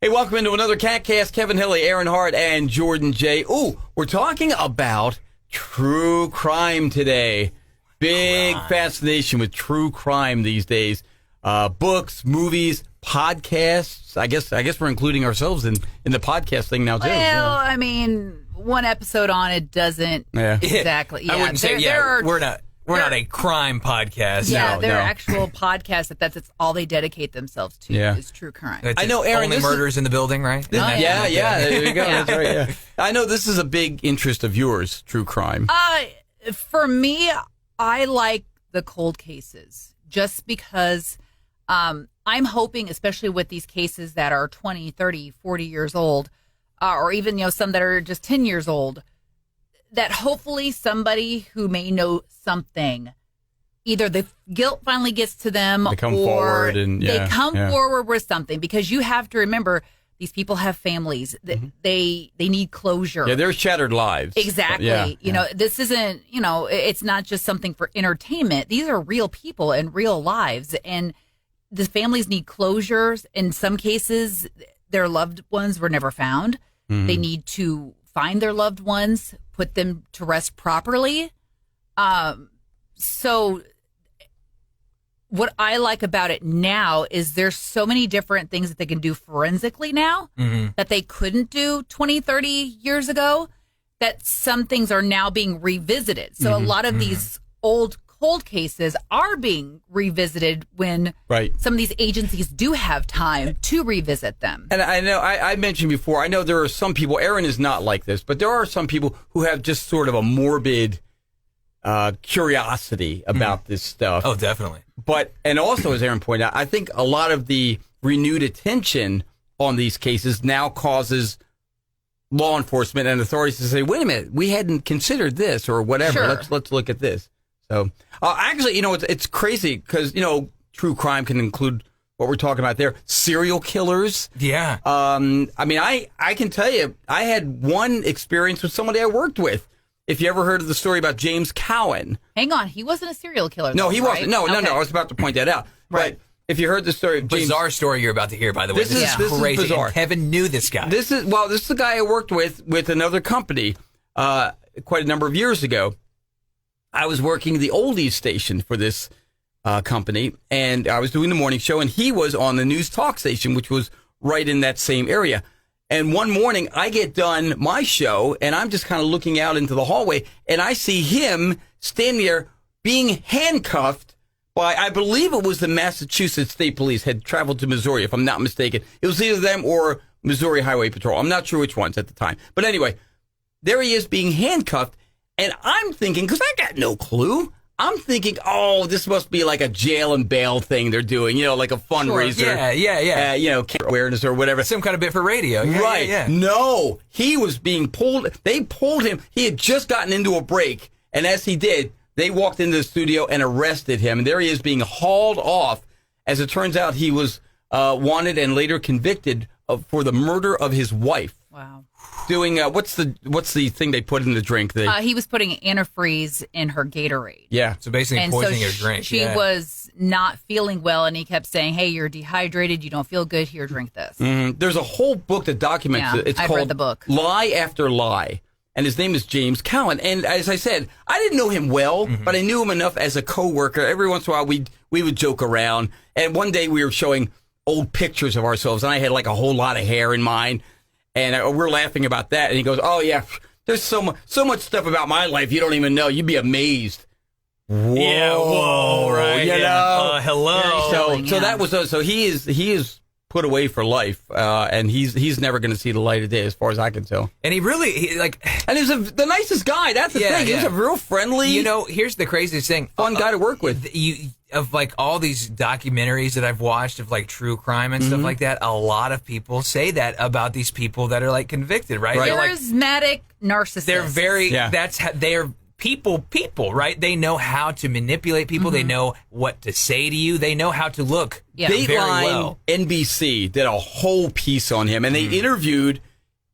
Hey, welcome into another KATcast. Kevin Hilly, Aaron Hart, and Jordan J. Ooh, we're talking about true crime today. Big fascination with true crime these days. Books, movies, podcasts. I guess we're including ourselves in the podcast thing now too. Well, I mean, one episode on it doesn't exactly. Yeah, I wouldn't say. We're not a crime podcast. Yeah, there are actual podcasts that's all they dedicate themselves to is true crime. I know, Aaron. Only murders in the building, right? Yeah. There you go. That's right. Yeah. I know this is a big interest of yours, true crime. For me, I like the cold cases just because I'm hoping, especially with these cases that are 20, 30, 40 years old, or even some that are just 10 years old, that hopefully somebody who may know something, either the guilt finally gets to them they come forward with something, because you have to remember these people have families. They need closure. Yeah, they're shattered lives. Exactly. This isn't, it's not just something for entertainment. These are real people and real lives, and the families need closures. In some cases, their loved ones were never found. They need to find their loved ones, put them to rest properly. So what I like about it now is there's so many different things that they can do forensically now that they couldn't do 20, 30 years ago, that some things are now being revisited. So a lot of these old cold cases are being revisited when some of these agencies do have time to revisit them. And I know I mentioned before, I know there are some people, Aaron is not like this, but there are some people who have just sort of a morbid curiosity about this stuff. Oh, definitely. And also, as Aaron pointed out, I think a lot of the renewed attention on these cases now causes law enforcement and authorities to say, wait a minute, we hadn't considered this or whatever. Sure. Let's look at this. So, actually, it's crazy because, true crime can include what we're talking about there. Serial killers. Yeah. I mean, I can tell you, I had one experience with somebody I worked with. If you ever heard of the story about James Cowan. Hang on. He wasn't a serial killer. No, he wasn't. No. Okay. I was about to point that out. Right. But if you heard the story of James... Bizarre story you're about to hear, by the way. This is crazy. bizarre. And Kevin knew this guy. This is the guy I worked with another company quite a number of years ago. I was working the oldies station for this company, and I was doing the morning show, and he was on the news talk station, which was right in that same area. And one morning, I get done my show, and I'm just kind of looking out into the hallway, and I see him standing there being handcuffed by, I believe it was the Massachusetts State Police, had traveled to Missouri, if I'm not mistaken. It was either them or Missouri Highway Patrol. I'm not sure which ones at the time. But anyway, there he is being handcuffed. And I'm thinking, because I got no clue, I'm thinking, oh, this must be like a jail and bail thing they're doing, like a fundraiser. Sure. Yeah. Awareness or whatever. Some kind of bit for radio. Yeah, right. Yeah. No, he was being pulled. They pulled him. He had just gotten into a break. And as he did, they walked into the studio and arrested him. And there he is being hauled off. As it turns out, he was wanted and later convicted for the murder of his wife. Wow. Doing what's the thing they put in the drink? He was putting antifreeze in her Gatorade. Yeah, so basically poisoning her drink. She was not feeling well, and he kept saying, "Hey, you're dehydrated. You don't feel good. Here, drink this." There's a whole book that documents it. It's I've called read the book. Lie After Lie, and his name is James Cowan. And as I said, I didn't know him well, but I knew him enough as a coworker. Every once in a while, we would joke around. And one day we were showing old pictures of ourselves, and I had like a whole lot of hair in mine. And we're laughing about that. And he goes, oh, yeah, there's so much stuff about my life you don't even know. You'd be amazed. Whoa. Yeah, whoa, right. Hello. So that was, so he is put away for life. And he's never going to see the light of day as far as I can tell. And and he's the nicest guy. That's the thing. He's a real friendly. Here's the craziest thing. Fun guy to work with. Of all these documentaries that I've watched of true crime and stuff like that, a lot of people say that about these people that are convicted, right? Charismatic narcissists. They're very, they're people, right? They know how to manipulate people. They know what to say to you. They know how to look very well. NBC did a whole piece on him, and they interviewed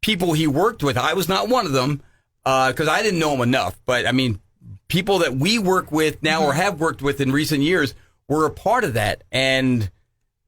people he worked with. I was not one of them because I didn't know him enough, but I mean, people that we work with now or have worked with in recent years were a part of that. And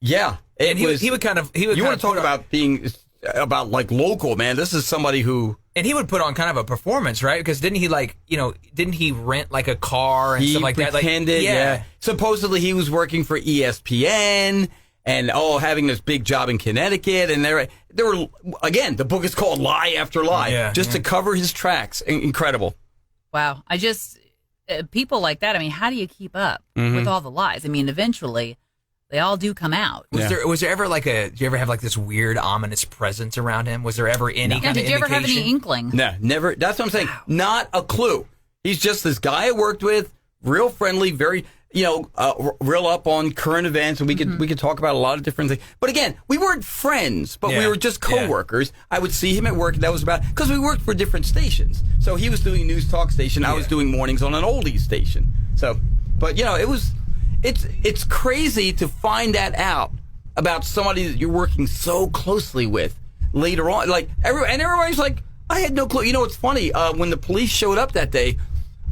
yeah, And he would you want to talk about being about like local, man. This is somebody who. And he would put on kind of a performance, right? Because didn't he rent like a car and stuff like that? Pretended, yeah. Supposedly he was working for ESPN and having this big job in Connecticut. And there were, again, the book is called Lie After Lie, to cover his tracks. Incredible. Wow. People like that, I mean, how do you keep up with all the lies? I mean, eventually they all do come out. Was there ever did you ever have like this weird ominous presence around him? Was there ever any kind of indication? Did you ever have any inkling? No, never. That's what I'm saying. Wow. Not a clue. He's just this guy I worked with, real friendly, very, real up on current events, and we could talk about a lot of different things. But again, we weren't friends, but we were just coworkers. I would see him at work, and that was because we worked for different stations. So he was doing a news talk station, I was doing mornings on an oldies station. So, but it was. It's crazy to find that out about somebody that you're working so closely with later on. Like everybody's like, I had no clue. It's funny. When the police showed up that day,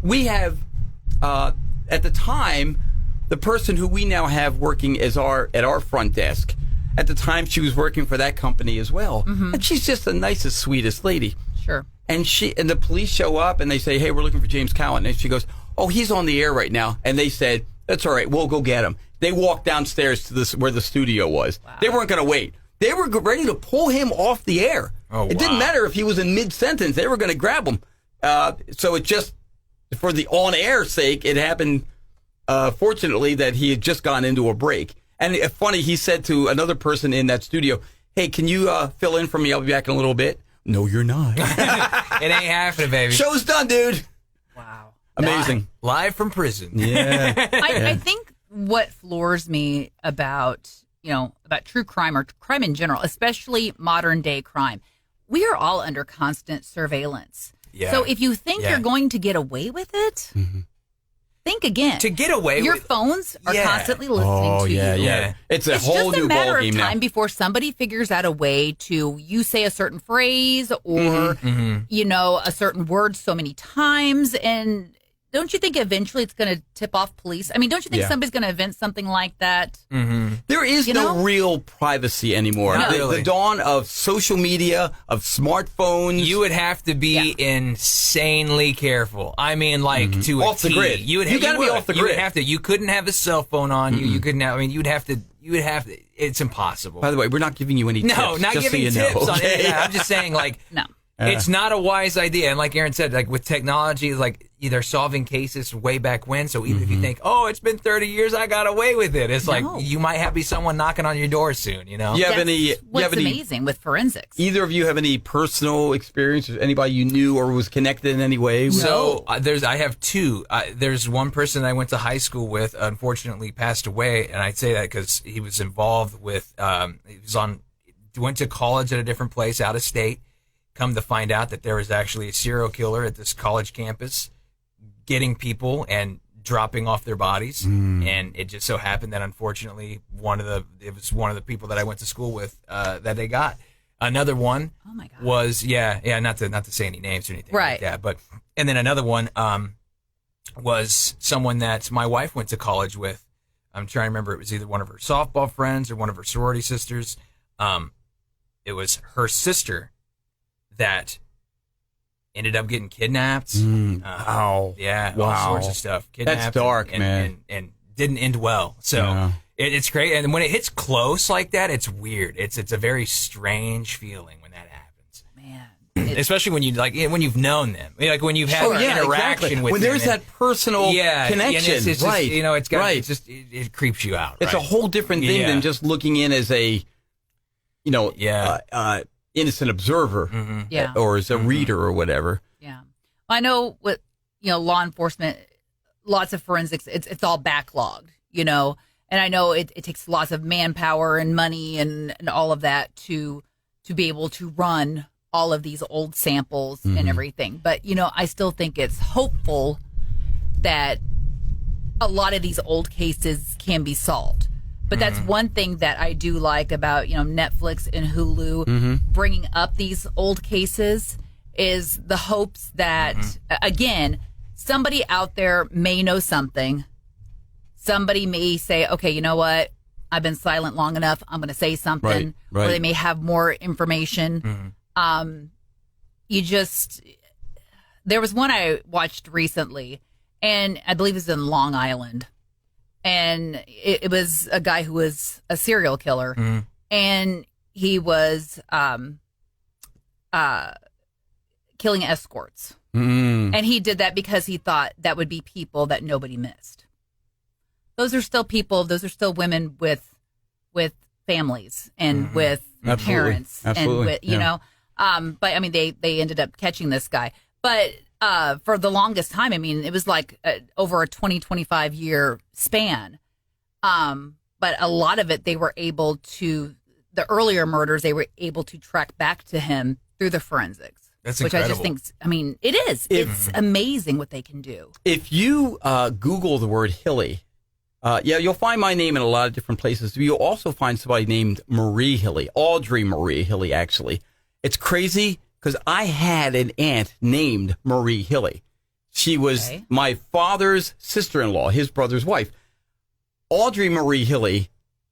we have at the time the person who we now have working at our front desk. At the time, she was working for that company as well, and she's just the nicest, sweetest lady. Sure. And the police show up and they say, "Hey, we're looking for James Cowan," and she goes, "Oh, he's on the air right now," and they said. That's all right. We'll go get him. They walked downstairs to where the studio was. Wow. They weren't going to wait. They were ready to pull him off the air. Oh, it didn't matter if he was in mid-sentence. They were going to grab him. So it just, for the on-air sake, it happened, fortunately, that he had just gone into a break. And funny, he said to another person in that studio, "Hey, can you fill in for me? I'll be back in a little bit." "No, you're not." It ain't happening, baby. Show's done, dude. Wow. Amazing. Live from prison. Yeah. I think what floors me about true crime or crime in general, especially modern day crime, we are all under constant surveillance. Yeah. So if you think you're going to get away with it, think again. To get away your phones are constantly listening to you. Yeah. It's whole new ballgame now. It's just a matter of time before somebody figures out a way to say a certain phrase or a certain word so many times. And don't you think eventually it's going to tip off police? I mean, don't you think somebody's going to invent something like that? There is no real privacy anymore. Not really. The dawn of social media, of smartphones. You would have to be insanely careful. I mean, like to off the grid. You got to be off the grid. You would have to. You couldn't have a cell phone on you. You couldn't have. I mean, you'd have to. It's impossible. By the way, we're not giving you any tips. No, not giving tips on any of that. I'm just saying, like, no. It's not a wise idea. And like Aaron said, like with technology, like they're solving cases way back when. So even if you think, it's been 30 years, I got away with it. It's like you might be someone knocking on your door soon, You have what's amazing with forensics. Either of you have any personal experience with anybody you knew or was connected in any way? So I have two. There's one person I went to high school with, unfortunately passed away. And I say that because he was involved with, went to college at a different place out of state. Come to find out that there was actually a serial killer at this college campus getting people and dropping off their bodies. And it just so happened that unfortunately it was one of the people that I went to school with that they got. Another one was not to say any names or anything like that, but and then another one was someone that my wife went to college with. I'm trying to remember, it was either one of her softball friends or one of her sorority sisters. It was her sister that ended up getting kidnapped. Wow. All sorts of stuff. Kidnapped. That's dark, man. And didn't end well. So it's great. And when it hits close like that, it's weird. It's a very strange feeling when that happens. Man. Especially when when you've known them. Like when you've had interaction with them. When there's that personal connection. It's right. Just, it creeps you out. It's a whole different thing than just looking in as a, innocent observer or as a reader or whatever. Yeah. I know with, law enforcement, lots of forensics, it's all backlogged, and I know it takes lots of manpower and money and all of that to be able to run all of these old samples and everything. But, I still think it's hopeful that a lot of these old cases can be solved. But that's one thing that I do like about, Netflix and Hulu bringing up these old cases is the hopes that, again, somebody out there may know something. Somebody may say, okay, you know what? I've been silent long enough. I'm going to say something. Right. Or they may have more information. There was one I watched recently, and I believe it was in Long Island. And it was a guy who was a serial killer. And he was killing escorts. And he did that because he thought that would be people that nobody missed. Those are still people. Those are still women with families and with parents. Absolutely. And with, you know, but I mean, they ended up catching this guy. But for the longest time, I mean, it was like over a 25 year span. But a lot of it, they were able to, the earlier murders, they were able to track back to him through the forensics. That's which incredible. I just think, I mean, it is. It's amazing what they can do. If you Google the word Hilly, you'll find my name in a lot of different places. You'll also find somebody named Marie Hilly, Audrey Marie Hilly, actually. It's crazy because I had an aunt named Marie Hilly. She was my father's sister-in-law, his brother's wife. Audrey Marie Hilly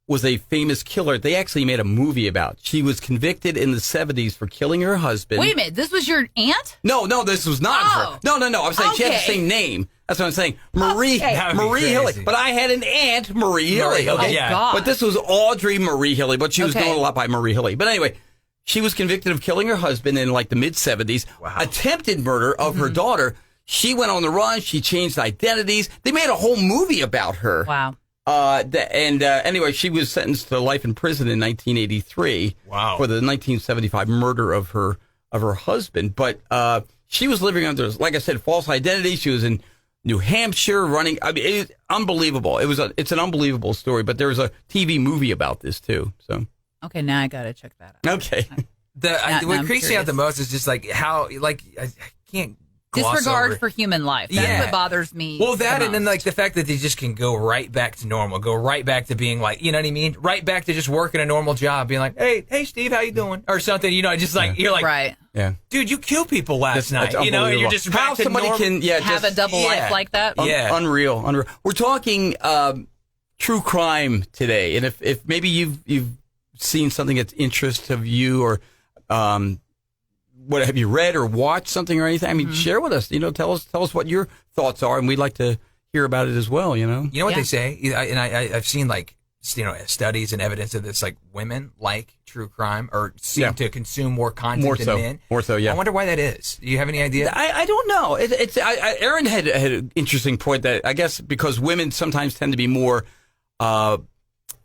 was a famous killer. They actually made a movie about. She was convicted in the 70s for killing her husband. Wait a minute, this was your aunt? No, this was not her. No. I'm saying she had the same name. That's what I'm saying. Marie Hilly. But I had an aunt, Marie Hilly. Okay? Oh, God. But this was Audrey Marie Hilly, but she was known a lot by Marie Hilly. But anyway, she was convicted of killing her husband in like the mid-70s. Wow. Attempted murder of her daughter. She went on the run. She changed identities. They made a whole movie about her. Wow. Anyway, she was sentenced to life in prison in 1983 for the 1975 murder of her husband. But she was living under, like I said, false identity. She was in New Hampshire running. I mean, it's unbelievable. It's an unbelievable story. But there was a TV movie about this too. So okay, now I gotta check that out. Okay. What creeps me out the most is just like how I can't. Disregard for human life. That's what bothers me. Well, that and then like the fact that they just can go right back to normal, go right back to being like, you know what I mean? Right back to just working a normal job, being like, hey, Steve, how you doing? Or something, you know, just like, you're like, right. Yeah. Dude, you killed people last night, you know, and you're just how somebody can have a double life like that. Unreal. We're talking true crime today, and if maybe you've seen something that's interest of you or what have you read or watched something or anything? I mean, share with us. You know, tell us what your thoughts are, and we'd like to hear about it as well. You know what they say, and I've seen like studies and evidence of this. Like women like true crime or seem to consume more content than men. More so. Yeah. I wonder why that is. Do you have any idea? I don't know. Aaron had an interesting point that I guess because women sometimes tend to be more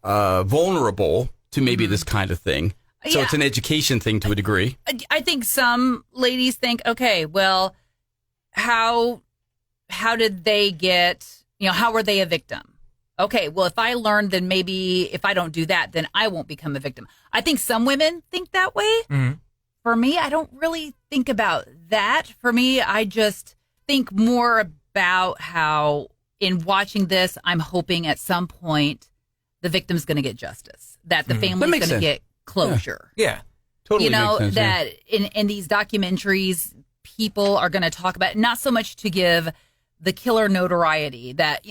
vulnerable to maybe this kind of thing. So it's an education thing to a degree. I think some ladies think, okay, well, how did they get, how were they a victim? Okay, well, if I learned, then maybe if I don't do that, then I won't become a victim. I think some women think that way. Mm-hmm. For me, I don't really think about that. For me, I just think more about how in watching this, I'm hoping at some point the victim's going to get justice, that the family's going to get closure. Yeah. Totally makes sense, that in these documentaries, people are going to talk about, not so much to give the killer notoriety, that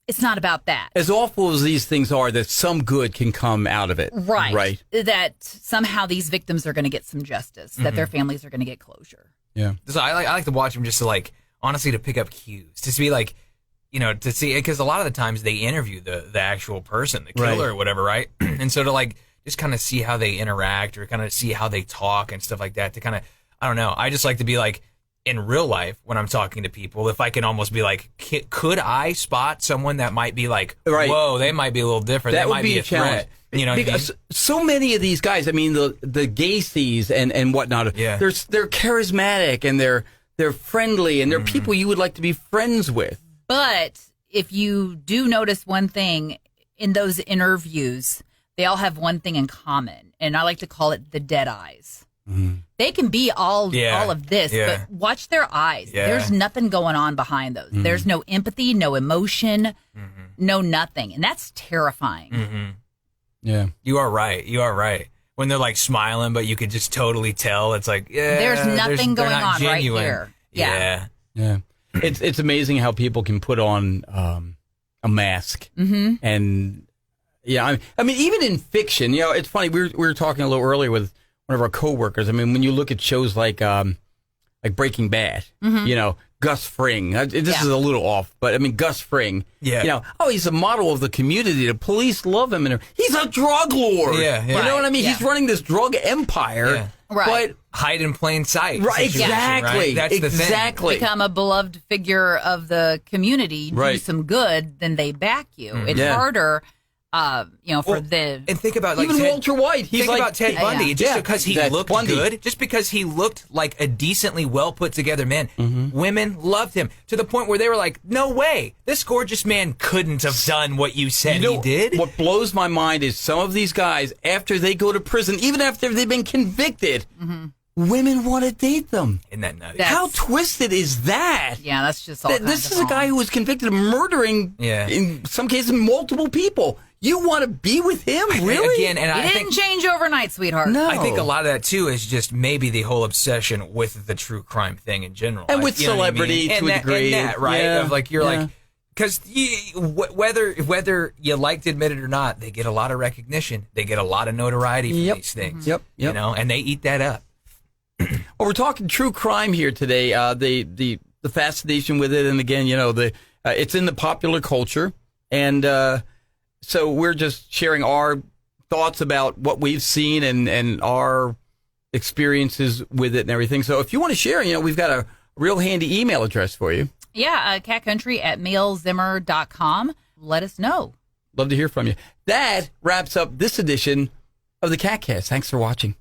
it's not about that. As awful as these things are, that some good can come out of it. Right. That somehow these victims are going to get some justice, that their families are going to get closure. Yeah. So I like to watch them just to like, honestly, to pick up cues, to be like, to see, because a lot of the times they interview the actual person, the killer or whatever, right? And so to like, just kind of see how they interact or kind of see how they talk and stuff like that to kind of, I don't know. I just like to be like, in real life, when I'm talking to people, if I can almost be like, could I spot someone that might be like, whoa, they might be a little different. That they would might be a challenge. Threat. You know, because so many of these guys, I mean, the Gacy's and whatnot, they're charismatic and they're friendly and they're people you would like to be friends with. But if you do notice one thing in those interviews, they all have one thing in common, and I like to call it the dead eyes. Mm-hmm. They can be all of this, but watch their eyes. Yeah. There's nothing going on behind those. Mm-hmm. There's no empathy, no emotion, no nothing, and that's terrifying. Mm-hmm. Yeah, you are right. When they're like smiling, but you could just totally tell it's like, there's nothing going on genuine. Right here. Yeah. It's amazing how people can put on a mask and Yeah, I mean, even in fiction, it's funny. We were talking a little earlier with one of our coworkers. I mean, when you look at shows like Breaking Bad, Gus Fring. This is a little off, but I mean, Gus Fring. Yeah. He's a model of the community. The police love him, and he's a drug lord. Yeah. You know what I mean? Yeah. He's running this drug empire. Yeah. Right. But hide in plain sight. right, situation, exactly. Right? That's the thing. Exactly. Become a beloved figure of the community, do Right. some good, then they back you. It's Yeah. harder, for the. And think about Even Walter White. He's think like about Ted Bundy. Yeah. Just Yeah. because he Ted looked Bundy. good, just because he looked like a decently well put together man, Mm-hmm. women loved him to the point where they were like, "No way, this gorgeous man couldn't have done what you said he did." What blows my mind is some of these guys, after they go to prison, even after they've been convicted, women want to date them. Isn't that nutty? That's- How twisted is that? Yeah, that's just all. This is a guy who was convicted of murdering, in some cases, multiple people. You want to be with him, really? Again, and It I didn't think change overnight, sweetheart. No. I think a lot of that too is just maybe the whole obsession with the true crime thing in general, And with you know what I mean? celebrity to and a that, degree. and that, right? Yeah, Of like you're yeah. like, because whether you like to admit it or not, they get a lot of recognition, they get a lot of notoriety from Yep. these things. Yep. You know, and they eat that up. Well, we're talking true crime here today. The fascination with it, and again, it's in the popular culture, and so we're just sharing our thoughts about what we've seen and our experiences with it and everything. So if you want to share, we've got a real handy email address for you. Yeah, catcountry@mailzimmer.com. Let us know. Love to hear from you. That wraps up this edition of the KATcast. Thanks for watching.